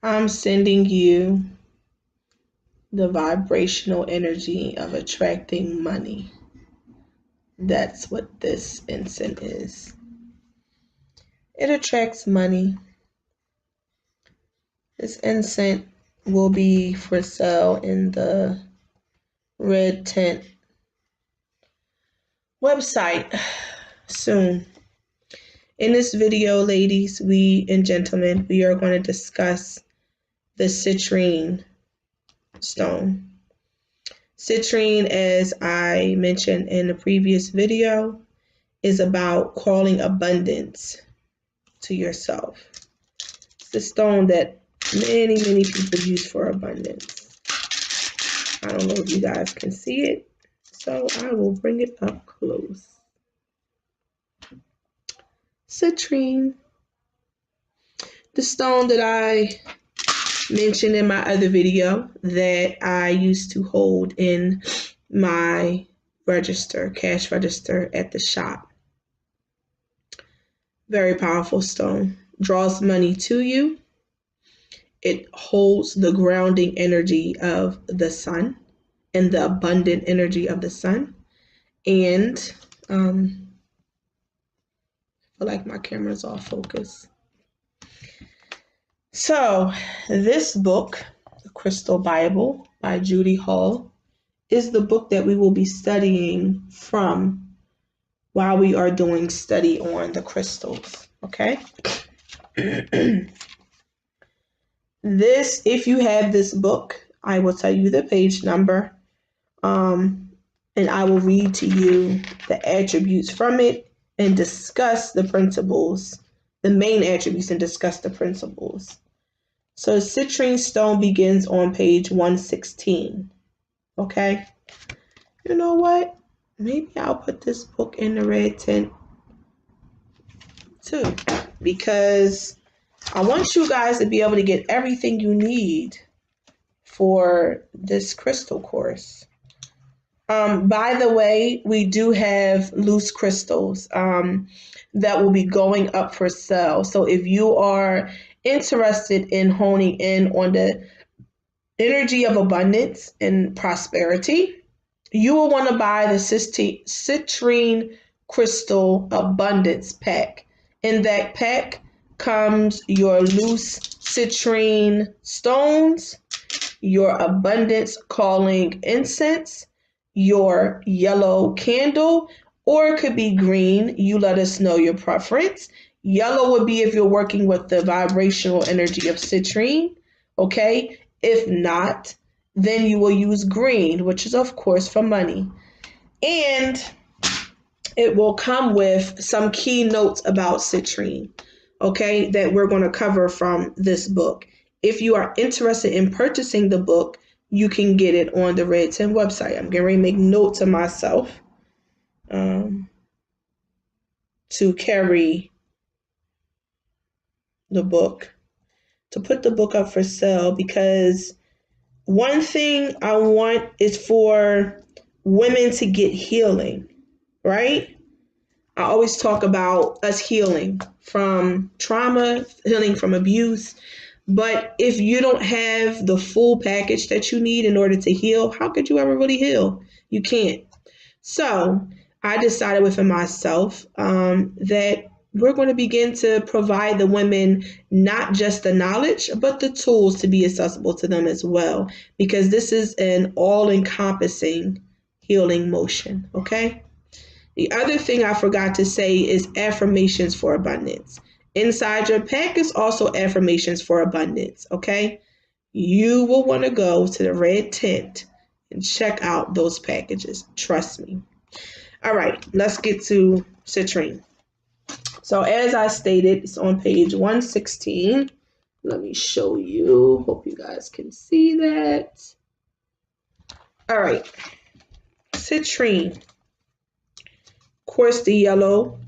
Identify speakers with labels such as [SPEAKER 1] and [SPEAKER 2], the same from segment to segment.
[SPEAKER 1] I'm sending you the vibrational energy of attracting money. That's what this incense is. It attracts money. This incense will be for sale in the Red Tent website soon. In this video, ladies and gentlemen, we are going to discuss the Citrine Stone. Citrine, as I mentioned in the previous video, is about calling abundance to yourself. It's the stone that many people use for abundance. I don't know if you guys can see it, so I will bring it up close. Citrine, the stone that I mentioned in my other video that I used to hold in my register, cash register at the shop. Very powerful stone. Draws money to you. It holds the grounding energy of the sun and the abundant energy of the sun. And I feel like my camera's off focus. So this book, The Crystal Bible by Judy Hall, is the book that we will be studying from while we are doing study on the crystals, okay? This, if you have this book, I will tell you the page number, and I will read to you the attributes from it and discuss the principles, the main attributes, and discuss the principles. So Citrine Stone begins on page 116, okay? You know what? Maybe I'll put this book in the red tent too, because I want you guys to be able to get everything you need for this crystal course. By the way, we do have loose crystals that will be going up for sale. So if you are interested in honing in on the energy of abundance and prosperity, you will want to buy the Citrine Crystal Abundance Pack. In that pack comes your loose citrine stones, your abundance calling incense, your yellow candle, or it could be green. You let us know your preference. Yellow would be if you're working with the vibrational energy of citrine, okay? If not, then you will use green, which is of course for money. And it will come with some key notes about citrine, okay, that we're going to cover from this book. If you are interested in purchasing the book, you can get it on the Red Tent website. I'm going to make notes of myself to carry the book, to put the book up for sale, because one thing I want is for women to get healing, right? I always talk about us healing from trauma, healing from abuse. But if you don't have the full package that you need in order to heal, how could you ever really heal? You can't. So I decided within myself that we're going to begin to provide the women not just the knowledge, but the tools to be accessible to them as well, because this is an all-encompassing healing motion, okay? The other thing I forgot to say is affirmations for abundance. Inside your pack is also affirmations for abundance, okay? You will want to go to the Red Tent and check out those packages. Trust me. All right, let's get to citrine. So as I stated, it's on page 116. Let me show you. Hope you guys can see that. All right, citrine. Of course, the yellow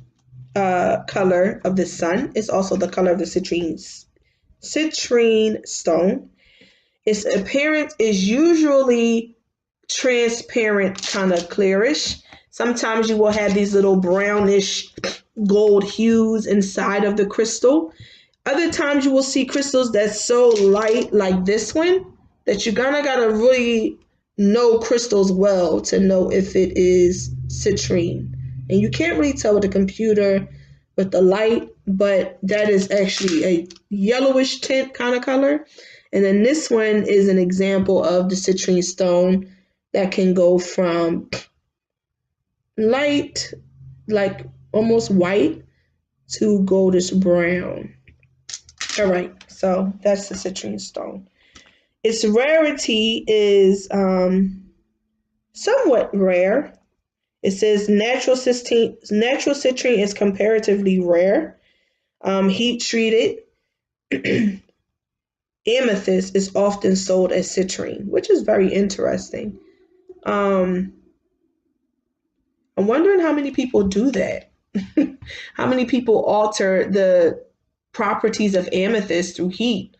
[SPEAKER 1] color of the sun is also the color of the citrine stone. Its appearance is usually transparent, kind of clearish. Sometimes you will have these little brownish gold hues inside of the crystal. Other times you will see crystals that's so light, like this one, that you kind of gotta really know crystals well to know if it is citrine. And you can't really tell with the computer with the light, but that is actually a yellowish tint kind of color. And then this one is an example of the citrine stone that can go from light, like almost white, to goldish brown. All right, so that's the citrine stone. Its rarity is somewhat rare. It says natural citrine is comparatively rare. Heat treated amethyst is often sold as citrine, which is very interesting. I'm wondering how many people do that. How many people alter the properties of amethyst through heat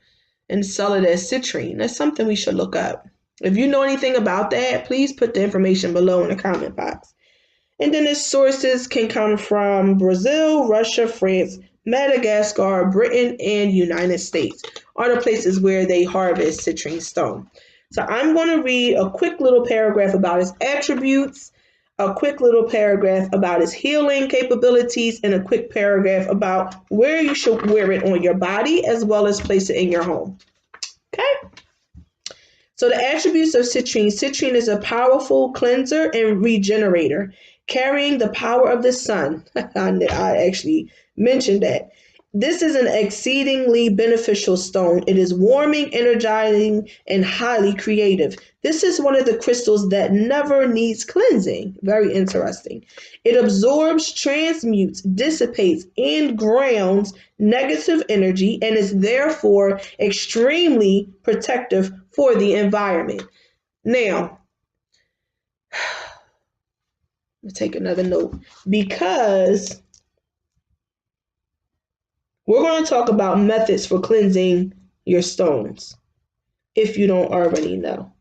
[SPEAKER 1] and sell it as citrine? That's something we should look up. If you know anything about that, please put the information below in the comment box. And then its sources can come from Brazil, Russia, France, Madagascar, Britain, and United States are the places where they harvest citrine stone. So I'm going to read a quick little paragraph about its attributes, a quick little paragraph about its healing capabilities, and a quick paragraph about where you should wear it on your body as well as place it in your home. Okay? So the attributes of citrine. Citrine is a powerful cleanser and regenerator, carrying the power of the sun. I actually mentioned that. This is an exceedingly beneficial stone. It is warming, energizing, and highly creative. This is one of the crystals that never needs cleansing. Very interesting. It absorbs, transmutes, dissipates, and grounds negative energy and is therefore extremely protective for the environment. Now, let's take another note because we're going to talk about methods for cleansing your stones, if you don't already know.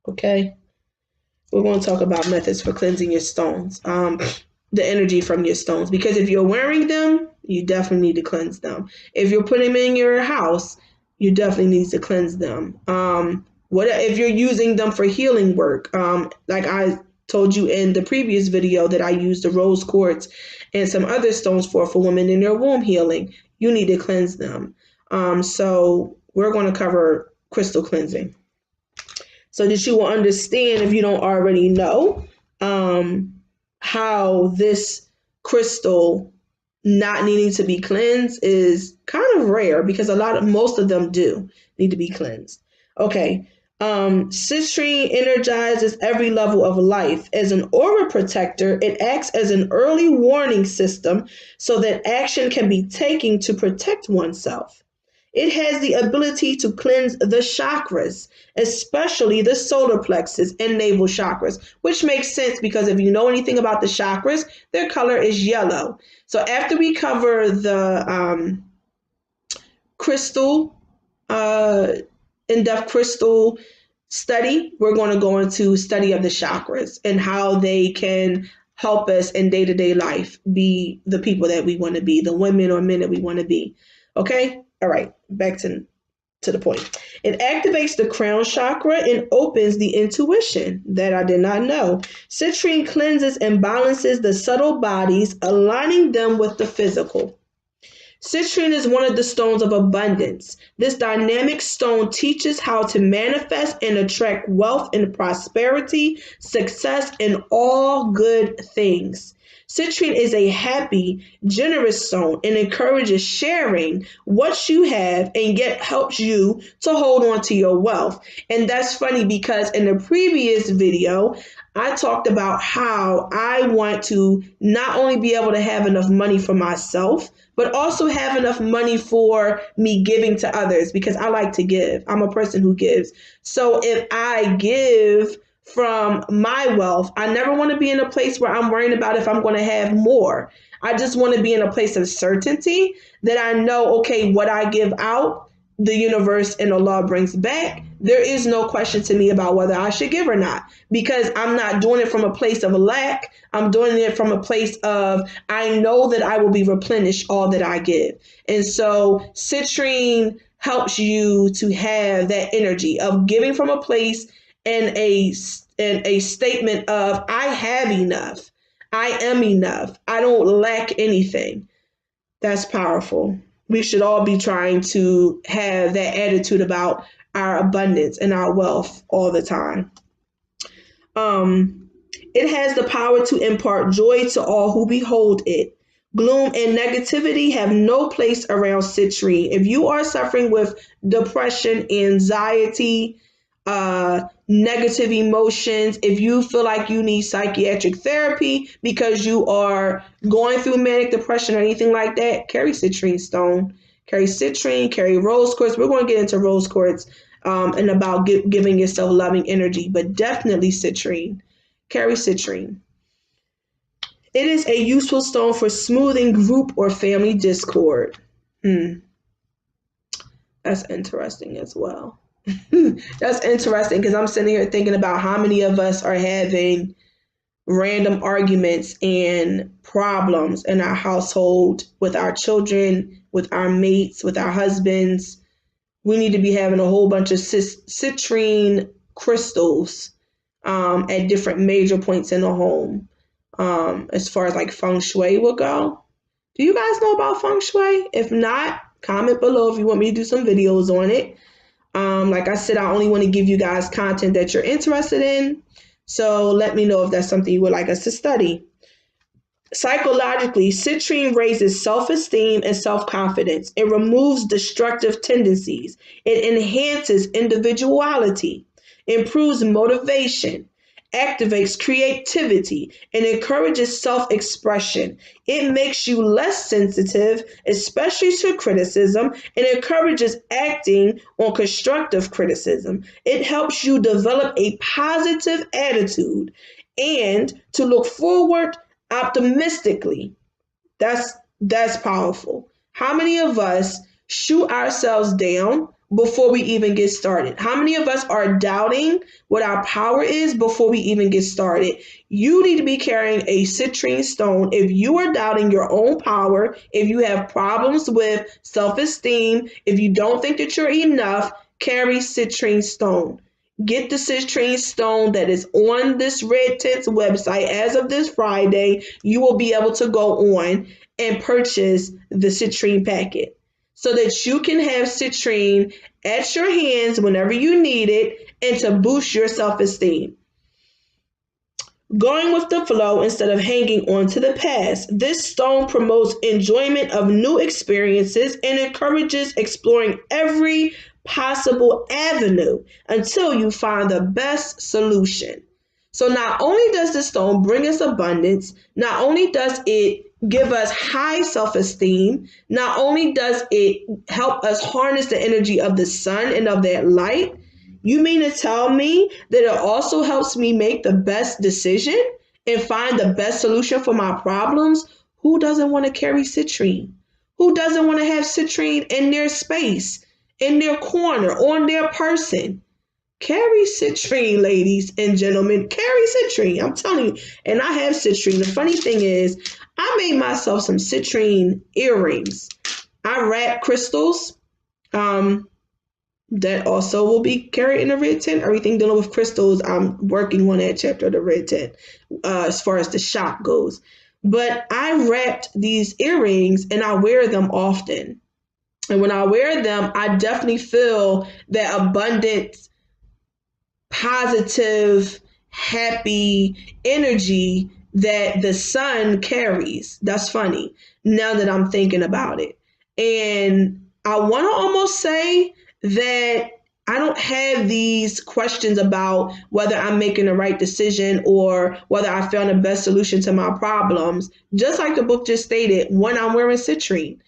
[SPEAKER 1] Okay? We're going to talk about methods for cleansing your stones, the energy from your stones. Because if you're wearing them, you definitely need to cleanse them. If you're putting them in your house, you definitely need to cleanse them. If you're using them for healing work, like I told you in the previous video that I used the rose quartz and some other stones for women in their womb healing, you need to cleanse them. So we're going to cover crystal cleansing so that you will understand, if you don't already know, how this crystal not needing to be cleansed is kind of rare because most of them do need to be cleansed. Okay. Citrine energizes every level of life. As an aura protector, it acts as an early warning system so that action can be taken to protect oneself. It has the ability to cleanse the chakras, especially the solar plexus and navel chakras, which makes sense because if you know anything about the chakras, their color is yellow. So after we cover the crystal, in-depth crystal study, we're going to go into study of the chakras and how they can help us in day-to-day life be the people that we want to be, the women or men that we want to be. Okay? All right, back to the point. It activates the crown chakra and opens the intuition that I did not know. Citrine cleanses and balances the subtle bodies, aligning them with the physical. Citrine is one of the stones of abundance. This dynamic stone teaches how to manifest and attract wealth and prosperity, success, and all good things. Citrine is a happy, generous stone and encourages sharing what you have and yet helps you to hold on to your wealth. And that's funny because in the previous video, I talked about how I want to not only be able to have enough money for myself, but also have enough money for me giving to others because I like to give. I'm a person who gives. So if I give from my wealth, I never want to be in a place where I'm worrying about if I'm going to have more. I just want to be in a place of certainty that I know, okay, what I give out, the universe and Allah brings back there is no question to me about whether I should give or not, because I'm not doing it from a place of lack. I'm doing it from a place of, I know that I will be replenished all that I give. And so citrine helps you to have that energy of giving from a place and a statement of, I have enough. I am enough. I don't lack anything. That's powerful. We should all be trying to have that attitude about our abundance and our wealth all the time. It has the power to impart joy to all who behold it. Gloom and negativity have no place around citrine. If you are suffering with depression, anxiety, negative emotions, if you feel like you need psychiatric therapy because you are going through manic depression or anything like that, carry citrine stone. Carry citrine, carry rose quartz. We're going to get into rose quartz and about giving yourself loving energy, but definitely citrine. Carry citrine. It is a useful stone for smoothing group or family discord. That's interesting as well. That's interesting because I'm sitting here thinking about how many of us are having random arguments and problems in our household with our children, with our mates, with our husbands. We need to be having a whole bunch of citrine crystals at different major points in the home. As far as like feng shui will go. Do you guys know about feng shui? If not, comment below if you want me to do some videos on it. Like I said, I only want to give you guys content that you're interested in. So let me know if that's something you would like us to study. Psychologically, citrine raises self-esteem and self-confidence. It removes destructive tendencies. It enhances individuality, improves motivation, activates creativity, and encourages self-expression. It makes you less sensitive, especially to criticism, and encourages acting on constructive criticism. It helps you develop a positive attitude and to look forward optimistically. That's powerful. How many of us shoot ourselves down before we even get started? How many of us are doubting what our power is before we even get started? You need to be carrying a citrine stone if you are doubting your own power, if you have problems with self-esteem, if you don't think that you're enough, carry citrine stone. Get the citrine stone that is on this Red Tent's website as of this Friday. You will be able to go on and purchase the citrine packet so that you can have citrine at your hands whenever you need it and to boost your self-esteem. Going with the flow instead of hanging on to the past. This stone promotes enjoyment of new experiences and encourages exploring every possible avenue until you find the best solution. So not only does the stone bring us abundance, not only does it give us high self-esteem, not only does it help us harness the energy of the sun and of that light, you mean to tell me that it also helps me make the best decision and find the best solution for my problems? Who doesn't want to carry citrine? Who doesn't want to have citrine in their space, in their corner, on their person? Carry citrine, ladies and gentlemen. Carry citrine. I'm telling you. And I have citrine. The funny thing is, I made myself some citrine earrings. I wrap crystals. That also will be carried in the Red Tent. Everything dealing with crystals, I'm working on that chapter of the Red Tent as far as the shop goes. But I wrapped these earrings and I wear them often. And when I wear them, I definitely feel that abundance, positive, happy energy that the sun carries. That's funny now that I'm thinking about it. And I want to almost say that I don't have these questions about whether I'm making the right decision or whether I found the best solution to my problems. Just like the book just stated, when I'm wearing citrine.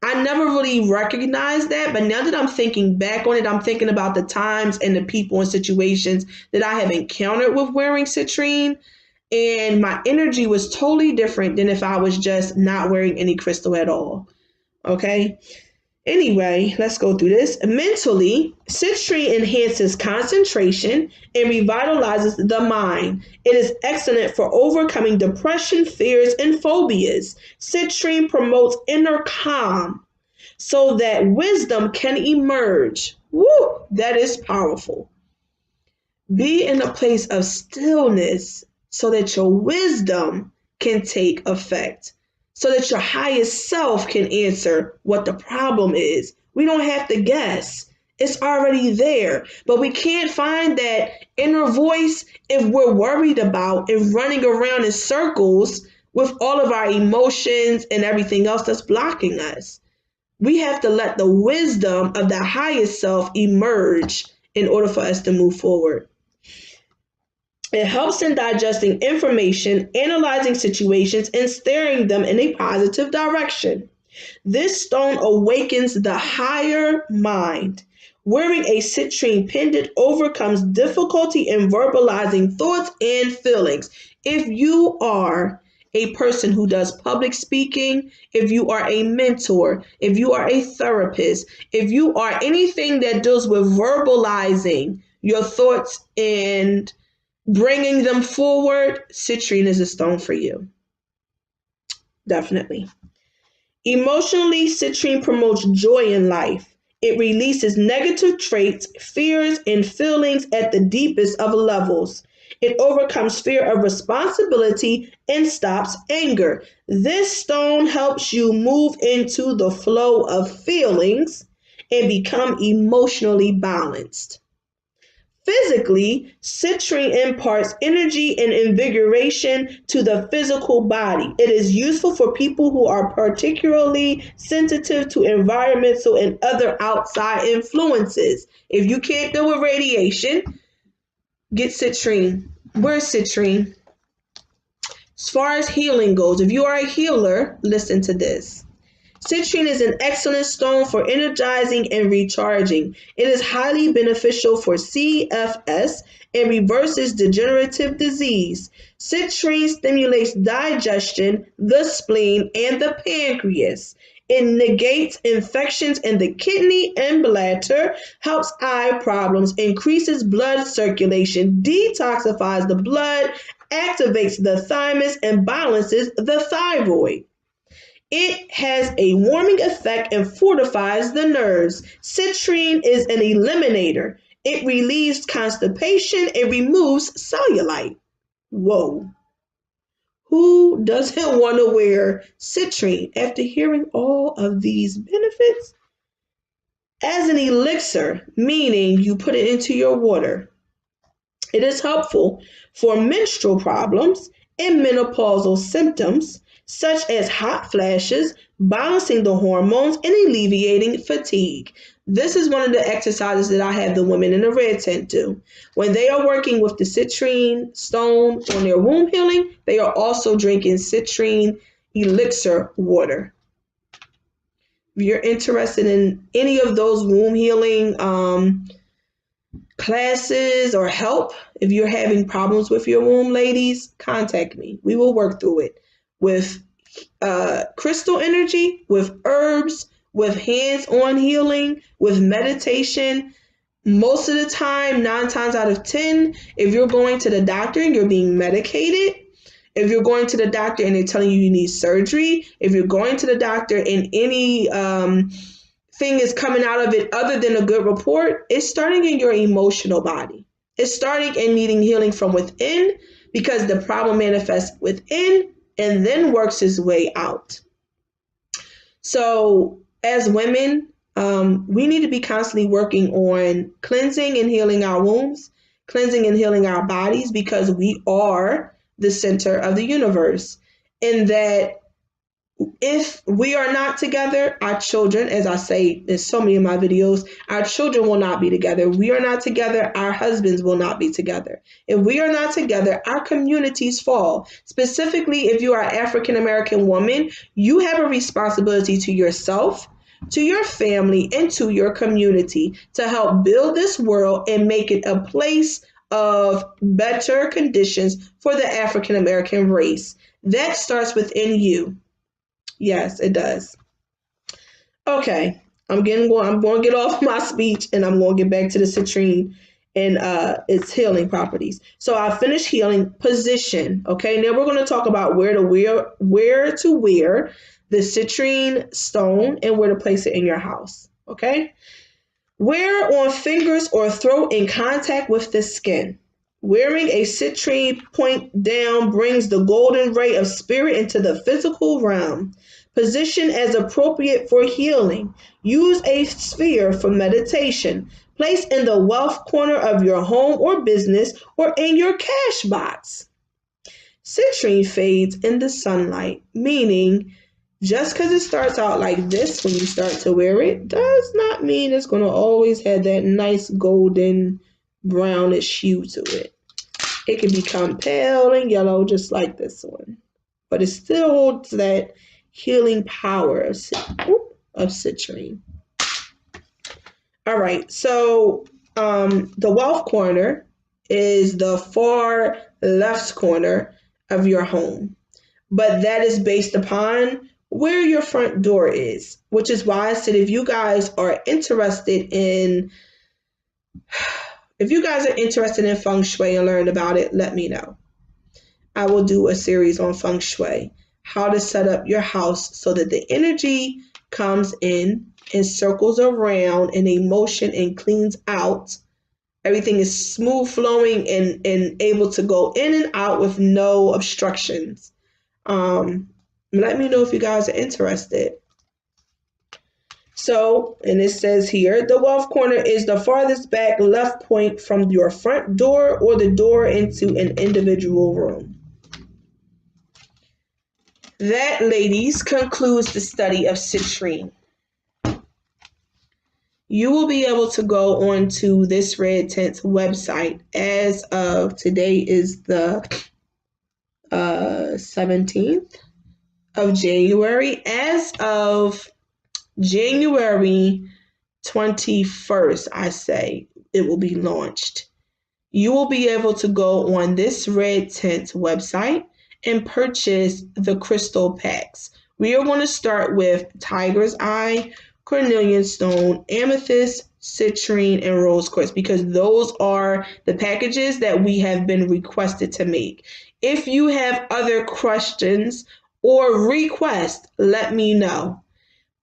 [SPEAKER 1] I never really recognized that, but now that I'm thinking back on it, I'm thinking about the times and the people and situations that I have encountered with wearing citrine, and my energy was totally different than if I was just not wearing any crystal at all. Okay? Anyway, let's go through this. Mentally, citrine enhances concentration and revitalizes the mind. It is excellent for overcoming depression, fears, and phobias. Citrine promotes inner calm so that wisdom can emerge. Woo, that is powerful. Be in a place of stillness so that your wisdom can take effect, so that your highest self can answer what the problem is. We don't have to guess. It's already there. But we can't find that inner voice if we're worried about and running around in circles with all of our emotions and everything else that's blocking us. We have to let the wisdom of the highest self emerge in order for us to move forward. It helps in digesting information, analyzing situations, and steering them in a positive direction. This stone awakens the higher mind. Wearing a citrine pendant overcomes difficulty in verbalizing thoughts and feelings. If you are a person who does public speaking, if you are a mentor, if you are a therapist, if you are anything that deals with verbalizing your thoughts and bringing them forward, citrine is a stone for you. Definitely. Emotionally, citrine promotes joy in life. It releases negative traits, fears, and feelings at the deepest of levels. It overcomes fear of responsibility and stops anger. This stone helps you move into the flow of feelings and become emotionally balanced. Physically, citrine imparts energy and invigoration to the physical body. It is useful for people who are particularly sensitive to environmental and other outside influences. If you can't deal with radiation, get citrine. Where's citrine? As far as healing goes, if you are a healer, listen to this. Citrine is an excellent stone for energizing and recharging. It is highly beneficial for CFS and reverses degenerative disease. Citrine stimulates digestion, the spleen, and the pancreas. It negates infections in the kidney and bladder, helps eye problems, increases blood circulation, detoxifies the blood, activates the thymus, and balances the thyroid. It has a warming effect and fortifies the nerves. Citrine is an eliminator. It relieves constipation. It removes cellulite. Whoa. Who doesn't want to wear citrine after hearing all of these benefits? As an elixir, meaning you put it into your water. It is helpful for menstrual problems and menopausal symptoms, such as hot flashes, balancing the hormones, and alleviating fatigue. This is one of the exercises that I have the women in the red tent do. When they are working with the citrine stone on their womb healing, they are also drinking citrine elixir water. If you're interested in any of those womb healing classes or help, if you're having problems with your womb, ladies, contact me. We will work through it with crystal energy, with herbs, with hands-on healing, with meditation. Most of the time, 9 times out of 10, if you're going to the doctor and you're being medicated, if you're going to the doctor and they're telling you need surgery, if you're going to the doctor and any thing is coming out of it other than a good report, it's starting in your emotional body. It's starting in needing healing from within, because the problem manifests within and then works its way out. So as women, we need to be constantly working on cleansing and healing our wombs, cleansing and healing our bodies, because we are the center of the universe. And that if we are not together, our children, as I say in so many of my videos, our children will not be together. We are not together, our husbands will not be together. If we are not together, our communities fall. Specifically, if you are an African American woman, you have a responsibility to yourself, to your family, and to your community to help build this world and make it a place of better conditions for the African American race. That starts within you. Yes, it does. Okay, I'm going to get off my speech and I'm going to get back to the citrine and its healing properties. So I finished healing. Position. Okay, now we're going to talk about where to wear the citrine stone and where to place it in your house. Okay, wear on fingers or throw in contact with the skin. Wearing a citrine point down brings the golden ray of spirit into the physical realm. Position as appropriate for healing. Use a sphere for meditation. Place in the wealth corner of your home or business or in your cash box. Citrine fades in the sunlight, meaning just because it starts out like this when you start to wear it does not mean it's going to always have that nice golden brownish hue to it. It can become pale and yellow just like this one, but it still holds that healing power of citrine. All right, so the wealth corner is the far left corner of your home, but that is based upon where your front door is, which is why I said if you guys are interested in feng shui and learn about it, let me know. I will do a series on feng shui, how to set up your house so that the energy comes in and circles around in a motion and cleans out. Everything is smooth flowing and able to go in and out with no obstructions. Let me know if you guys are interested. So, and it says here, the wealth corner is the farthest back left point from your front door or the door into an individual room. That, ladies, concludes the study of citrine. You will be able to go on to this Red Tint's website as of today is the 17th of January. As of January 21st, I say, it will be launched. You will be able to go on this Red Tint website and purchase the crystal packs. We are going to start with Tiger's Eye, Cornelian Stone, Amethyst, Citrine, and Rose Quartz because those are the packages that we have been requested to make. If you have other questions or requests, let me know.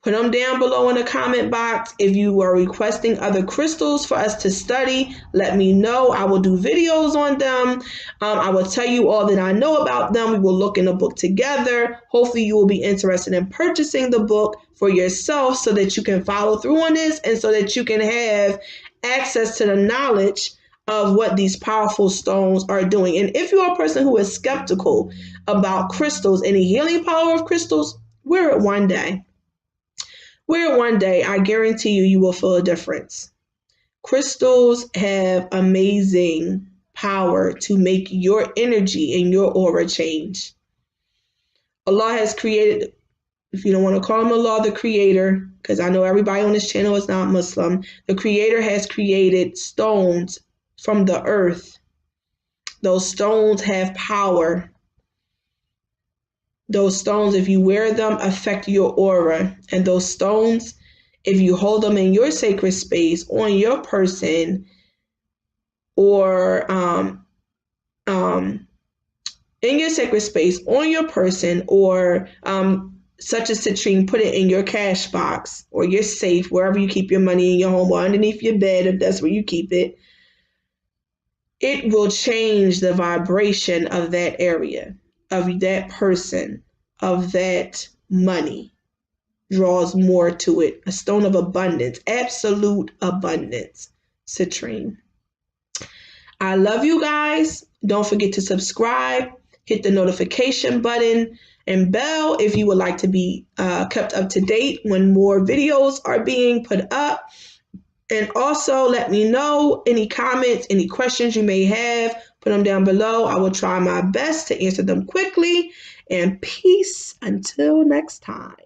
[SPEAKER 1] Put them down below in the comment box. If you are requesting other crystals for us to study, let me know. I will do videos on them. I will tell you all that I know about them. We will look in the book together. Hopefully you will be interested in purchasing the book for yourself so that you can follow through on this and so that you can have access to the knowledge of what these powerful stones are doing. And if you are a person who is skeptical about crystals and the healing power of crystals, wear it one day. Wear it one day, I guarantee you will feel a difference. Crystals have amazing power to make your energy and your aura change. Allah has created, if you don't want to call him Allah, the creator, because I know everybody on this channel is not Muslim, the creator has created stones from the earth. Those stones have power. Those stones, if you wear them, affect your aura. And those stones, if you hold them in your sacred space, on your person, or in your sacred space, on your person, or such as citrine, put it in your cash box or your safe, wherever you keep your money in your home, or underneath your bed if that's where you keep it. It will change the vibration of that area, of that person, of that money. Draws more to it. A stone of abundance, absolute abundance. Citrine. I love you guys. Don't forget to subscribe, hit the notification button and bell if you would like to be kept up to date when more videos are being put up. And also let me know any comments, any questions you may have. Put them down below. I will try my best to answer them quickly. And peace until next time.